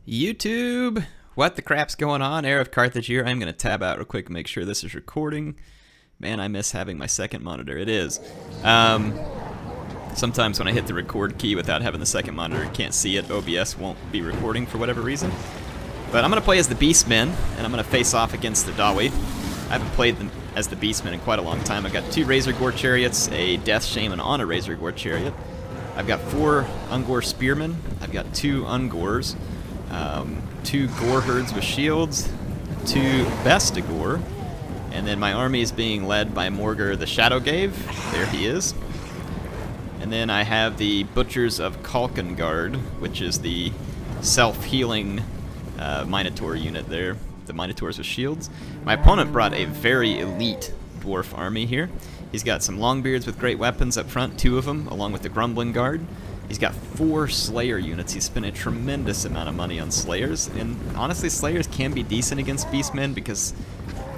YouTube! What the crap's going on? HeirofCarthage here. I'm going to tab out real quick and make sure this is recording. Man, I miss having my second monitor. It is. Sometimes when I hit the record key without having the second monitor, you can't see it. OBS won't be recording for whatever reason. But I'm going to play as the Beastmen, and I'm going to face off against the Dawi. I haven't played them as the Beastmen in quite a long time. I've got 2 Razor Gore Chariots, a Death Shaman on a Razor Gore Chariot. I've got 4 Ungor Spearmen. I've got 2 Ungors. 2 Gore Herds with shields, 2 Bestigore, and then my army is being led by Morgur the Shadowgave. There he is. And then I have the Butchers of Kalkengard, which is the self-healing Minotaur unit there, the Minotaurs with shields. My opponent brought a very elite dwarf army here. He's got some Longbeards with great weapons up front, 2 of them, along with the Grumbling Guard. He's got 4 Slayer units. He's spent a tremendous amount of money on Slayers, and honestly, Slayers can be decent against Beastmen because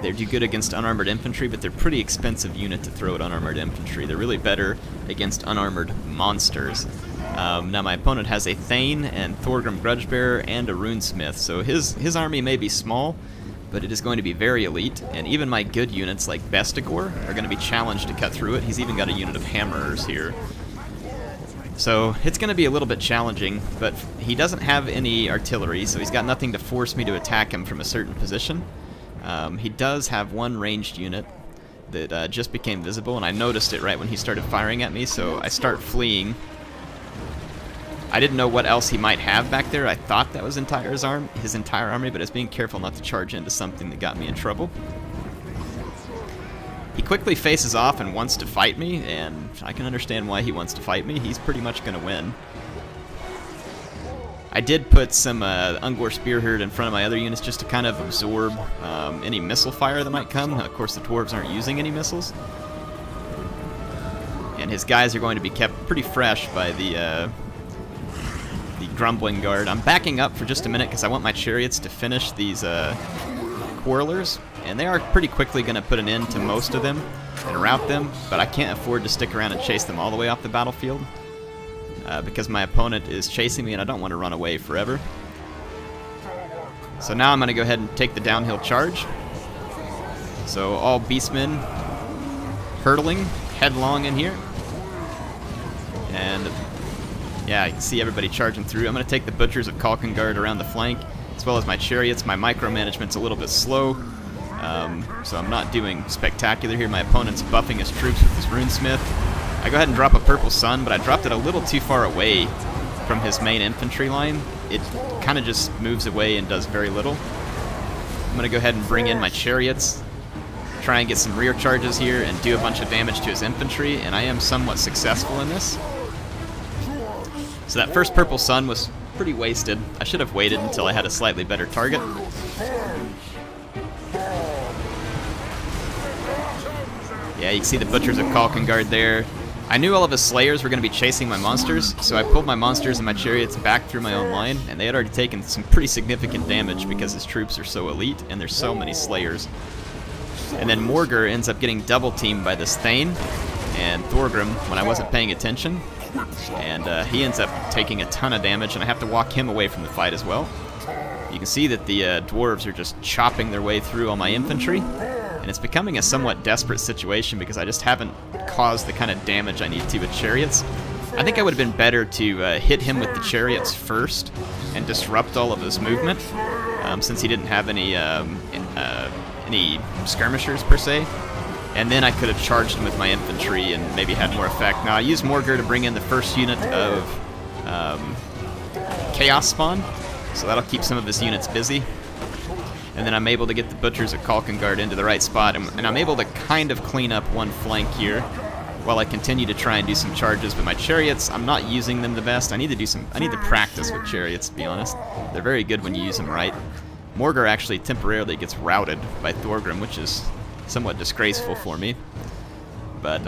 they do good against unarmored infantry, but they're a pretty expensive unit to throw at unarmored infantry. They're really better against unarmored monsters. Now my opponent has a Thane and Thorgrim Grudgebearer and a Runesmith, so his army may be small, but it is going to be very elite, and even my good units like Bestigore are going to be challenged to cut through it. He's even got a unit of Hammerers here. So it's going to be a little bit challenging, but he doesn't have any artillery, so he's got nothing to force me to attack him from a certain position. He does have 1 ranged unit that just became visible, and I noticed it right when he started firing at me, so I start fleeing. I didn't know what else he might have back there. I thought that was his entire army, but I was being careful not to charge into something that got me in trouble. He quickly faces off and wants to fight me, and I can understand why he wants to fight me. He's pretty much going to win. I did put some Ungor Spearherd in front of my other units just to kind of absorb any missile fire that might come. Of course, the dwarves aren't using any missiles. And his guys are going to be kept pretty fresh by the Grumbling Guard. I'm backing up for just a minute because I want my chariots to finish these Quarrelers, and they are pretty quickly going to put an end to most of them and rout them, but I can't afford to stick around and chase them all the way off the battlefield because my opponent is chasing me and I don't want to run away forever. So now I'm going to go ahead and take the downhill charge. So all Beastmen hurtling headlong in here, and yeah, you can see everybody charging through. I'm going to take the Butchers of Kalkengard around the flank, as well as my chariots. My micromanagement's a little bit slow, so I'm not doing spectacular here. My opponent's buffing his troops with his Runesmith. I go ahead and drop a Purple Sun, but I dropped it a little too far away from his main infantry line. It kind of just moves away and does very little. I'm going to go ahead and bring in my chariots, try and get some rear charges here, and do a bunch of damage to his infantry, and I am somewhat successful in this. So that first Purple Sun was pretty wasted. I should have waited until I had a slightly better target. Yeah, you can see the Butchers of Kalkengard there. I knew all of his Slayers were going to be chasing my monsters, so I pulled my monsters and my chariots back through my own line, and they had already taken some pretty significant damage because his troops are so elite, and there's so many Slayers. And then Morgur ends up getting double-teamed by this Thane and Thorgrim when I wasn't paying attention. And he ends up taking a ton of damage, and I have to walk him away from the fight as well. You can see that the dwarves are just chopping their way through all my infantry, and it's becoming a somewhat desperate situation because I just haven't caused the kind of damage I need to with chariots. I think I would have been better to hit him with the chariots first and disrupt all of his movement, since he didn't have any skirmishers per se. And then I could have charged him with my infantry and maybe had more effect. Now I used Morgur to bring in the first unit of Chaos Spawn, so that'll keep some of his units busy. And then I'm able to get the Butchers of Kalkengard into the right spot, and I'm able to kind of clean up one flank here while I continue to try and do some charges. But my chariots, I'm not using them the best. I need to practice with chariots, to be honest. They're very good when you use them right. Morgur actually temporarily gets routed by Thorgrim, which is somewhat disgraceful for me. But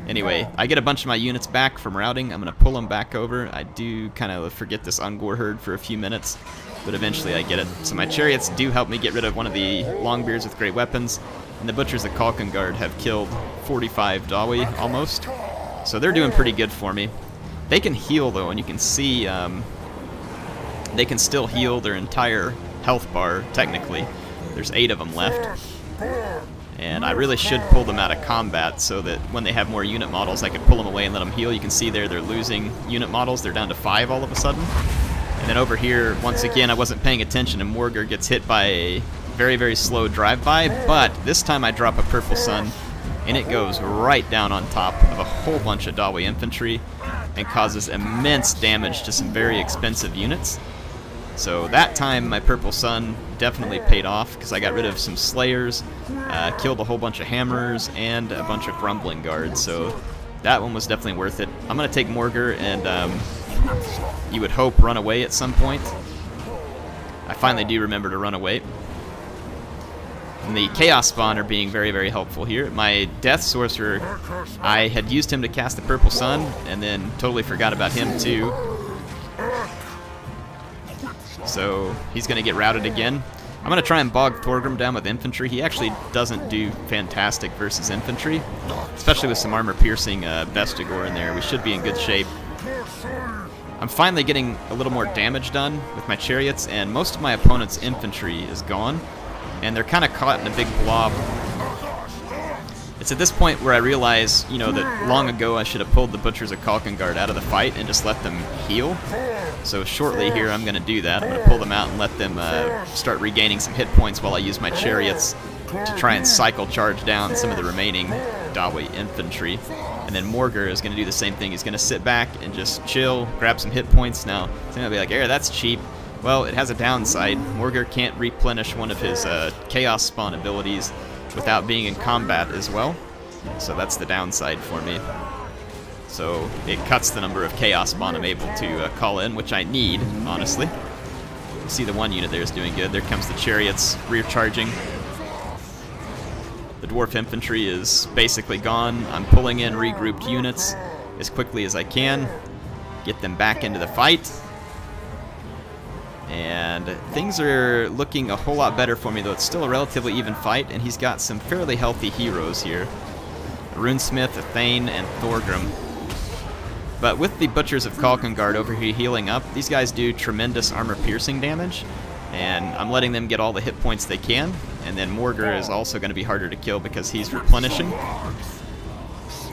anyway, I get a bunch of my units back from routing. I'm going to pull them back over. I do kind of forget this Ungor herd for a few minutes, but eventually I get it. So my chariots do help me get rid of one of the Longbeards with great weapons, and the Butchers of Kalkengard have killed 45 Dawi almost. So they're doing pretty good for me. They can heal though, and you can see they can still heal their entire health bar, technically. There's 8 of them left. And I really should pull them out of combat so that when they have more unit models, I could pull them away and let them heal. You can see there they're losing unit models. They're down to 5 all of a sudden. And then over here, once again, I wasn't paying attention, and Morgur gets hit by a very, very slow drive-by, but this time I drop a Purple Sun, and it goes right down on top of a whole bunch of Dawi infantry and causes immense damage to some very expensive units. So that time my Purple Sun definitely paid off because I got rid of some Slayers, killed a whole bunch of Hammerers, and a bunch of Grumbling Guards. So that one was definitely worth it. I'm going to take Morgur and you would hope run away at some point. I finally do remember to run away. And the Chaos Spawn are being very, very helpful here. My Death Sorcerer, I had used him to cast the Purple Sun and then totally forgot about him too. So he's going to get routed again. I'm going to try and bog Thorgrim down with infantry. He actually doesn't do fantastic versus infantry, especially with some armor-piercing Vestigor in there. We should be in good shape. I'm finally getting a little more damage done with my chariots, and most of my opponent's infantry is gone, and they're kind of caught in a big blob. It's at this point where I realize, you know, that long ago I should have pulled the Butchers of Kalkengard out of the fight and just let them heal. So shortly here I'm going to do that. I'm going to pull them out and let them start regaining some hit points while I use my chariots to try and cycle charge down some of the remaining Dawi infantry. And then Morgur is going to do the same thing. He's going to sit back and just chill, grab some hit points. Now, it's going to be like, that's cheap. Well, it has a downside. Morgur can't replenish one of his Chaos Spawn abilities without being in combat as well. So that's the downside for me. So it cuts the number of Chaos Spawn I'm able to call in, which I need, honestly. You see the one unit there is doing good. There comes the chariots rear charging. The Dwarf infantry is basically gone. I'm pulling in regrouped units as quickly as I can, get them back into the fight. And things are looking a whole lot better for me, though it's still a relatively even fight, and he's got some fairly healthy heroes here. A Runesmith, a Thane, and Thorgrim. But with the Butchers of Kalkengard over here healing up, these guys do tremendous armor-piercing damage, and I'm letting them get all the hit points they can, and then Morgur is also going to be harder to kill because he's replenishing.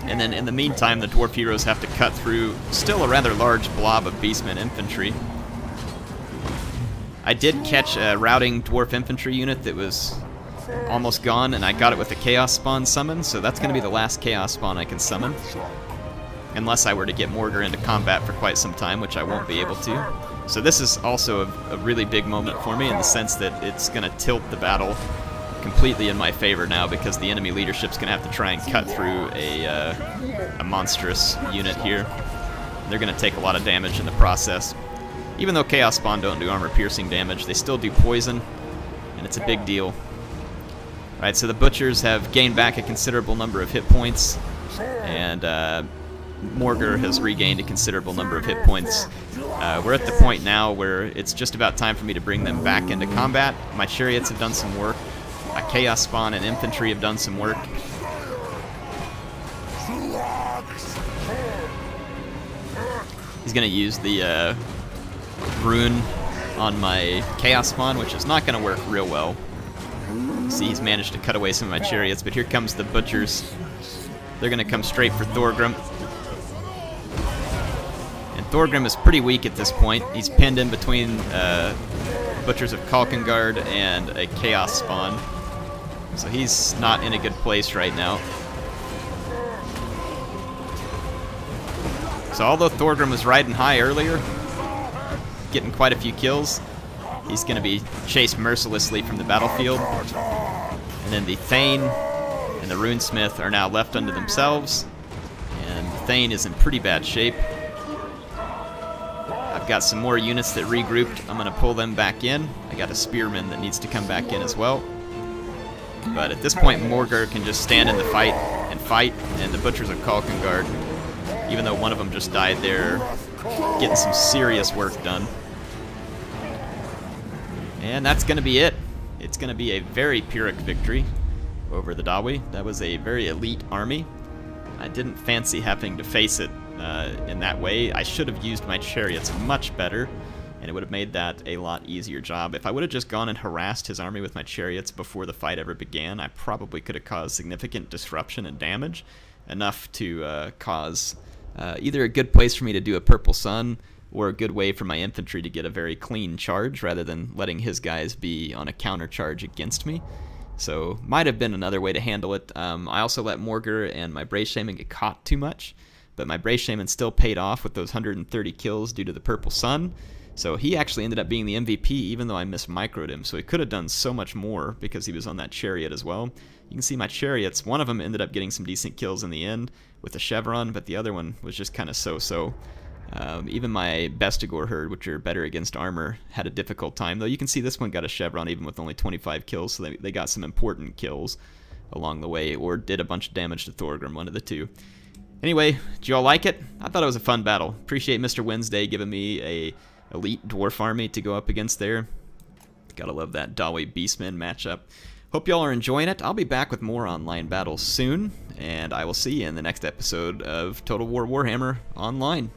And then in the meantime, the Dwarf heroes have to cut through still a rather large blob of Beastmen infantry. I did catch a routing Dwarf infantry unit that was almost gone, and I got it with a Chaos Spawn summon, so that's going to be the last Chaos Spawn I can summon. Unless I were to get Morgur into combat for quite some time, which I won't be able to. So this is also a really big moment for me in the sense that it's going to tilt the battle completely in my favor now because the enemy leadership's going to have to try and cut through a monstrous unit here. They're going to take a lot of damage in the process. Even though Chaos Spawn don't do armor-piercing damage, they still do poison, and it's a big deal. Alright, so the Butchers have gained back a considerable number of hit points, and Morgur has regained a considerable number of hit points. We're at the point now where it's just about time for me to bring them back into combat. My chariots have done some work. Chaos Spawn and infantry have done some work. He's going to use the rune on my Chaos Spawn, which is not going to work real well. See, he's managed to cut away some of my chariots, but here comes the Butchers. They're going to come straight for Thorgrim. And Thorgrim is pretty weak at this point. He's pinned in between Butchers of Kalkengard and a Chaos Spawn. So he's not in a good place right now. So although Thorgrim was riding high earlier, getting quite a few kills, he's going to be chased mercilessly from the battlefield. And then the Thane and the Runesmith are now left unto themselves. And Thane is in pretty bad shape. I've got some more units that regrouped. I'm going to pull them back in. I got a Spearman that needs to come back in as well. But at this point, Morgur can just stand in the fight, and the Butchers of Kalkengard, even though one of them just died there, getting some serious work done. And that's going to be it. It's going to be a very Pyrrhic victory over the Dawi. That was a very elite army. I didn't fancy having to face it in that way. I should have used my chariots much better, and it would have made that a lot easier job. If I would have just gone and harassed his army with my chariots before the fight ever began, I probably could have caused significant disruption and damage, enough to cause either a good place for me to do a purple sun, or a good way for my infantry to get a very clean charge rather than letting his guys be on a counter charge against me. So might have been another way to handle it. I also let Morgar and my Brave Shaman get caught too much, but my Brave Shaman still paid off with those 130 kills due to the purple sun. So he actually ended up being the MVP even though I mismicroed him. So he could have done so much more because he was on that chariot as well. You can see my chariots, one of them ended up getting some decent kills in the end with the chevron, but the other one was just kind of so-so. Even my Bestigor herd, which are better against armor, had a difficult time, though you can see this one got a chevron even with only 25 kills, so they got some important kills along the way, or did a bunch of damage to Thorgrim, one of the two. Anyway, did you all like it? I thought it was a fun battle. Appreciate Mr. Wednesday giving me a elite dwarf army to go up against there. Gotta love that Dawi Beastmen matchup. Hope y'all are enjoying it. I'll be back with more online battles soon, and I will see you in the next episode of Total War Warhammer Online.